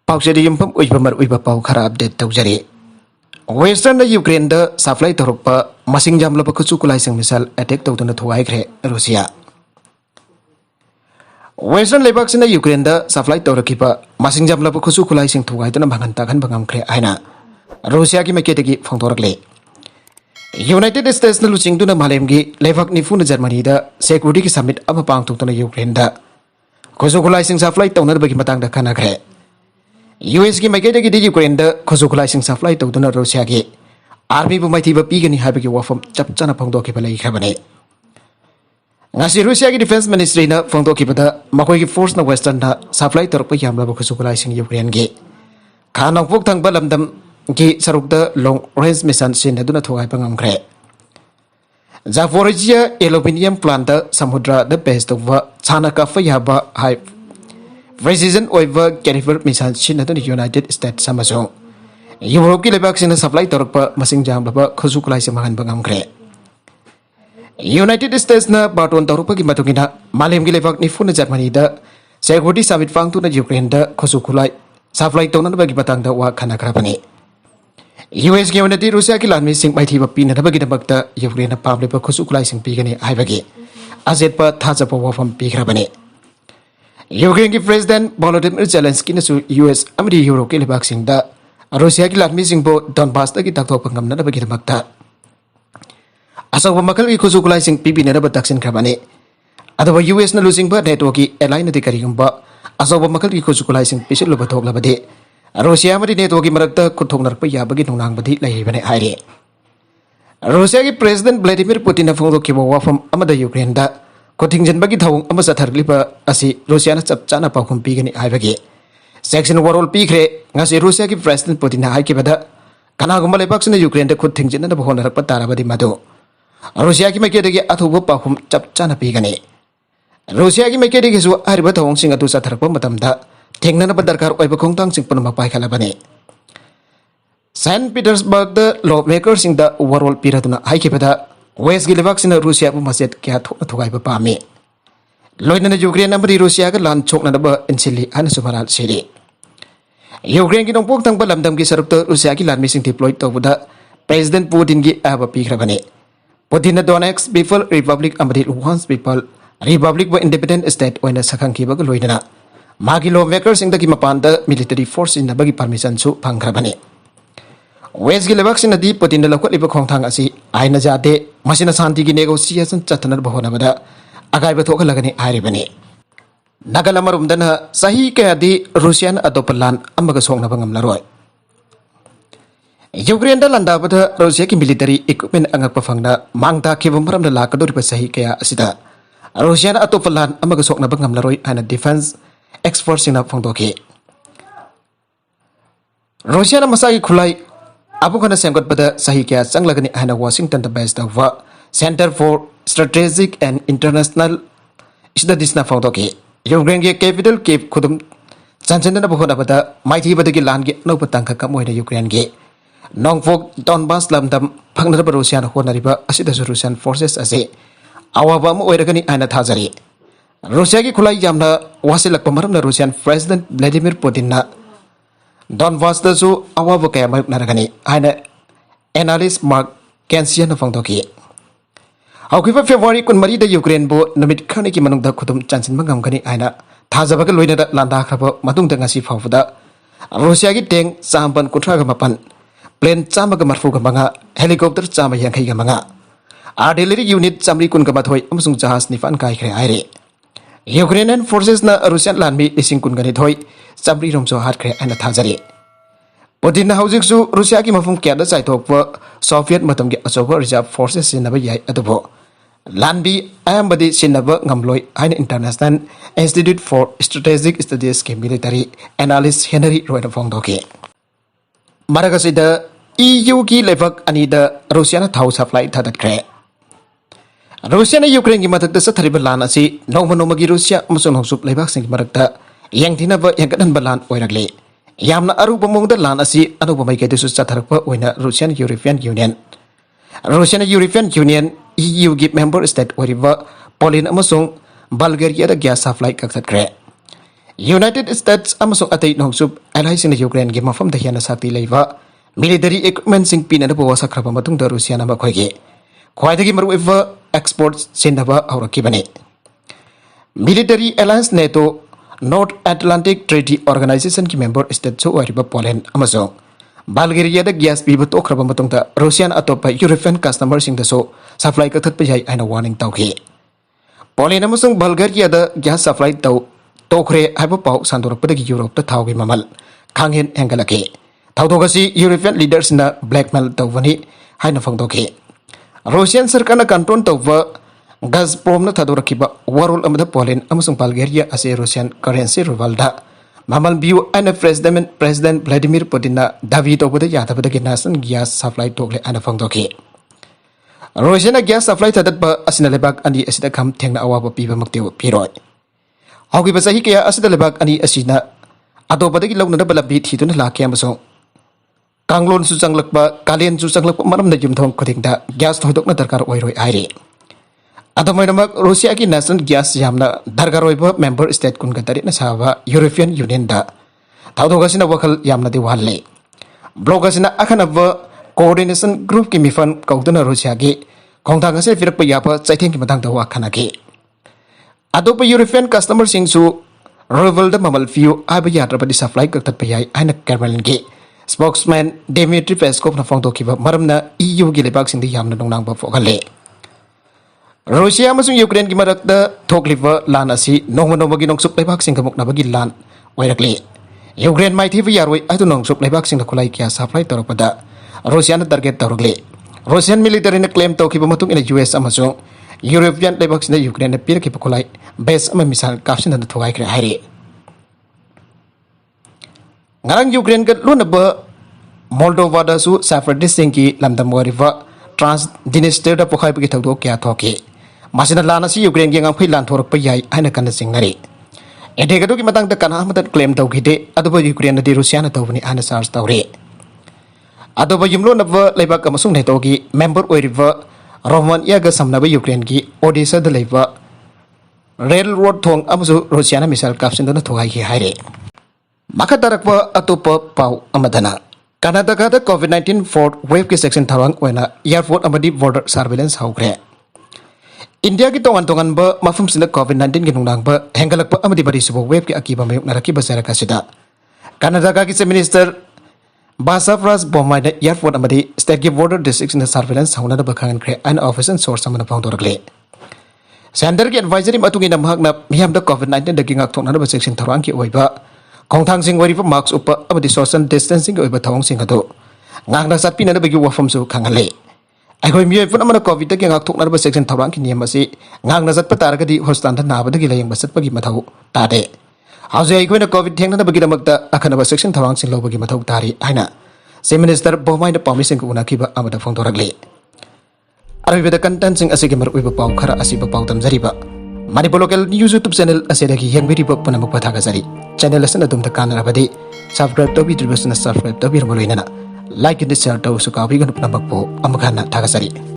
पाउचेरी युमफम उइबमर उइबा पाउ खरा अपडेट तौजरी वेस्टर्न यूक्रेन द सप्लाई तौरप मसिंग जामलब खुचु कुलाइसिंग मिसाइल अटैक तौदुना थुवाइख्रे रूसिया वेस्टर्न लेबाक्सिना यूक्रेन द सप्लाई तौरकिबा मसिंग जामलब खुचु कुलाइसिंग थुवाइदुना भांगन ताखन बंगमख्रे आइना रूसिया की मैकेटगी फोंदोरकले यूनाइटेड स्टेट्स न लुचिंगदुना मालेमगी लेबाक निफुना जर्मनी द सिक्योरिटी की समिट अमा पांगतुना यूक्रेन द खुचु कुलाइसिंग सप्लाई तौनरबगी मतंग द खनाख्रे US की मैकेटगी दी यूक्रेन द खुचु कुलाइसिंग सप्लाई तौदुना रूसिया की आर्मी बु मैथिबा पीगनी हाबगी वफम चपचना फोंदोकिबा लैख्रबने ngasi Rusia की डिफेंस मिनिस्ट्री न फोंदोकिबदा मखोई की फोर्स न वेस्टर्न न सप्लाई तौरप यामलब खुचु कुलाइसिंग यूक्रेन की खानोंगपोक थंगबा लमदम की सरुकद लॉन्ग रेंज मिशन सिनदुना थोगाइबा ngamkhre Zaporizhia एल्यूमिनियम प्लांट समुद्र द बेस तौबा छाना काफा याबा हाई प्रेसिजन ओइबा कैरिबर मिशन सिनदुना यूनाइटेड स्टेट्स अमसों यूरोप की लेबाक सिन सप्लाई तौरप मसिंग जामलब खुचु कुलाइसिंग महनबा ngamkhre यूनाइटेड स्टेट्स न बाटोन तौरप की मतुगिना मालेम की लेबाक निफुना जर्मनी द सिक्योरिटी समिट फांगतुना यूक्रेन द खुचु कुलाइ सप्लाई तौननबगी मतंग द वा खनाख्रबने US की ओनती रूसिया की लानमी सिंह मैथिबा पीनबगीदमक्ता यूक्रेन पामलेबा खुचु कुलाइसिंग पीगनी हाइबगी अजेतपा थाजपा वफम पीखरबने यूक्रेन की प्रेसिडेंट वोलोदिमिर जेलेंस्की नसु US अमरी यूरोप की लेबाकसिंग द रूसिया की लानमी सिंहबो डोनबास की ताकथोकपा ngamnabagidamक्ता असौबा मखल की खुचु कुलाइसिंग पीबिनरबा तक्सिनख्रबने अदबा US न लुसिंगबा नेटवर्क की एलाइन दी करिगुंबा असौबा मखल की खुचु कुलाइसिंग पिसिलुबा थोकलबदे रूसिया मरी नेटवर्क की मरक्ता खुथोंगनरप याबगी नुंगनांगबदी लैहिबने हाइरे रूसिया की प्रेसिडेंट व्लादिमीर पुतिन फोंदोकिबा वाफम अमदा यूक्रेन दा खुथिंजनबगी थौंग अमा चथरलिबा असि रूसियाना चपचाना पाखुम पीगनी हाइबगी सेक्शन वरोल पीख्रे ngasi रूसिया की प्रेसिडेंट पुतिन हाइकिबदा कनागुंबा लेबाक्सना यूक्रेन दा खुथिंजनना होनरप ताराबदी मदु रूसिया की मैकेदगी अथुबा पाखुम चपचाना पीगनी रूसिया की मैकेदगी सु आरिबा थौंगसिंग अदु चथरप मतमदा थेंगननबा दरकार ओइबा खोंगतांगसिंग पुनमक पाइखलबने सेंट पीटर्सबर्ग द लॉ मेकरसिंग द ओवरऑल पीरदुना हाइकिबदा वेस्ट की लेबाक्सिना रूसिया बु मसेट क्या थोगाइबा पामे लोइनना यूक्रेन अमरी रूसिया का लान छोकनबा इनसिली अनसु मराल सिरी यूक्रेन की नोंपोक थंगबा लमदम की सरुक रूसिया की लान मिसिंग डिप्लॉय तौबदा प्रेसिडेंट पुतिन की आबा पीखरबने पुतिन डोनेक्स पीपल रिपब्लिक अमरी लुहांस पीपल रिपब्लिक व इंडिपेंडेंट स्टेट ओइना सखंखिबा लोइनना मागी लॉ मेकरसिंग की मपान मिलिटरी फोर्स इनबगी परमिशन सु फंगख्रबने वेस्ट की लेबाक्सिनदी पुतिन लौखलिबा खोंथांग असि आइना जाते मसिना शांति की नेगोशिएशन चथनरबा होनबदा अगाइबा थोखलगनी हारिबने नगलमरुमदना सही कयादी रूसियन अतोपलान अमगा सोंगनबा ngamlaroi यूक्रेन दा लंदाबदा रूसिया की मिलिटरी इक्विपमेंट अंगकपा फंगना मांगता खिबम मरमदा लाकदोरिबा सही कया असिदा रूसियन अतोपलान अमगा सोंगनबा ngamlaroi आना डिफेंस एक्सपर्ट सिंह फोंदोके रूसिया मसा की खुलाई अबुखना सेमगतबदा सही क्या चंगलगनी आना वाशिंगटन द बेस दवा centre for strategic and international studies ना फोंदोके यूक्रेन के कैपिटल केप खुदम चंचनना बहोनबदा माइथीबदगी लान के नौप तंख कमोइना यूक्रेन के नोंगफोक डोनबास लमदम फंगनरबा रूसिया होनरिबा असिदसु रूसियन फोर्सेस असे अवाबा म ओइरगनी आना थाजरी रूसिया की खुलाई यामना वासिलकपा मरमना Russian president Vladimir Putin Donbas दसु अवाब कया मरगनी आइना एनालिस्ट मार्क कैंसियन फोंदोकी हौकिबा फेब्रुवारी 13 द यूक्रेन बो नमित खरनी की मनुंगदा खुदुम चांसिनबा ngamgani आइना थाजबगा लोइनदा लांदाख्रबा मतुंगदा ngasi फावदा रूसिया की टैंक चामपन कुथ्रागा मपन प्लेन चामगा मरफुगा मंगा हेलीकॉप्टर चाम यांखैगा मंगा आर्टिलरी यूनिट चामरी कुनगा मथोय अमसुंग जहाज निफान काइख्रे आइरे यूक्रेनियन फोर्सेस न रूसियन लानमी लिसिंग कुनगनी थोय चामरी रोमसो हाटख्रे आइना थाजरी पुतिन हौजिकसु रूसिया की मफुम क्यादा चाइथोकपा सोवियत मतम के अचौबा रिजर्व फोर्सेस सिनबा याय अदुबो लानबी आयमबदी सिनबा ngamloi आइना international institute for strategic studies के मिलिटरी एनालिस्ट हेनरी रोयना फोंदोके मरगसिदा EU की लेबक अनिदा रूसिया थाउ सप्लाई थादख्रे रूसिया यूक्रेन की मदद सथरिबा लान असि नौमनोमगी रूसिया अमसुंग नौसुप लेबाकसिंग मरक्ता यंगथिनबा यंगदनबा लान ओइरगले यामना अरुबा मोंगदा लान असि अनुबा मैकेदसु चथरकपा ओइना रूसियन यूरोपियन यूनियन EU की मेंबर स्टेट ओइरिबा पोलैंड अमसुंग बल्गेरिया दा ग्यास सप्लाई कक्थख्रे United States amasung atay nongsub allies in Ukraine gi mafam da hiana sakti leiwa military equipment sing pinana bawa sakraba matung da Russia na makhoige khwaidagi maruiva exports sindaba aurakibane. Military alliance NATO North Atlantic Treaty Organization ki member state so wariba Poland amasung Bulgaria da gas piba tokraba matung da Russian atopa European customer sing da so supply ka thatpa jai aina warning tawki. Poland amasung Bulgaria da gas supply taw tokre haiba pau sandorakpadagi Europe da thawgi mamal khanghen engalake thawdogasi European leaders na blackmail tawani haina phangdoki. Russian sarkar na control tawwa Gazprom na thadorakiba warol amada Poland amasung Bulgaria ase Russian currency rivalda mamal biu ana President Vladimir Putin na davi tawbada yadabada ki nasan gas supply tokle ana phangdoki. Russian na gas supply thadatba asina lebak ani asida kham thengna awaba piba maktiu piroi. Hauki basahi kaya asida lebak ani asina atopatagi launa balabi thiduna lakya amasung Kanglon su changlakba kalen su changlakba maramda jumthong khodingda gas thodokna darkar oiroi aire. Adomoinamak Russia ki national gas yamna darkar oiba member state kun gatari na sawa European Union da thawdogasina wakal yamna di walle. Blogasina akhanaba coordination group ki mifan kaudana Russia ki khongthangase firakpa yapa chaitheng ki matang da wakhanaki. Adopa European customer sing su rival da mamal fiu aba yatrapadi supply kaktat payai aina Kremlin ki spokesman Dmitry Peskov na phongdokiba maramna EU gi lebak sing di yamna dongnangba fogale. Russia amasung Ukraine gi marakda thokliba lan asi nongma nongma gi nongsuk lebak sing kamuk nabagi lan oirakli. Ukraine maithiba yaroi adu nongsuk lebak sing khulai kya supply torakpada Russia na target torokli. Russian military na claim tokiba matung ina US amasung European lebak sing Ukraine na pirkiba khulai base ama misal kapsin na thogai kre hairi. Ngarang Ukraine ka lunaba Moldova da su separatist singki lamdam wariva Transnistria da pokhai pagi thawdo kya thoki masina lana si Ukraine gi ngangphai lan thorak pa yai aina kan singari edegado ki matang da kana matat claim tawgide aduba Ukraine di Russia na tawbani ana charge tawre aduba yumlo naba leibak amasung NATO gi member oiriva Romania ga samnaba Ukraine gi Odessa da leiba railroad thong amusu Russia na misal kapsin da thogai hi haire Makatarakwa atopa pau amadana Canada ka da COVID-19 fourth wave ki section tharang oina airport amadi border surveillance haukre India ki tongan ba mafum sina COVID-19 ki nungnang ba hengalakpa amadi bari subo wave ki akiba mayuk naraki basara kasida Canada ka ki minister Basafras Bomai da airport amadi state ki border district na surveillance hauna da bakhangan kre an office and source amana phangdorakle Center ki advisory matungi na mahak na miyam da COVID-19 da ki ngak thokna da section tharang ki oiba Kongthang sing wari marks upa amadi social distancing oiba thawang sing ado ngangna satpina na bagi wafam su khangale aigoi miye pun amana covid ki ngak thokna ba section thawang ki niyam asi ngangna jat patar gadi hospital da naba da gi layang basat pagi mathau tade hauze aigoi na covid thengna da bagi damakta akhana ba section thawang sing lo bagi mathau tari aina se minister bomai da permission ku una kiba amada phongdorakle arabi da content sing asigi mar uiba pau khara asiba pau tamjariba Manipur local news YouTube channel asedagi yangbiri pop panamak pathagazari channel asana tumta kanarabadi subscribe to subscribe to birmoloinana like and share to sukawi ganap namakpo amakhana thagazari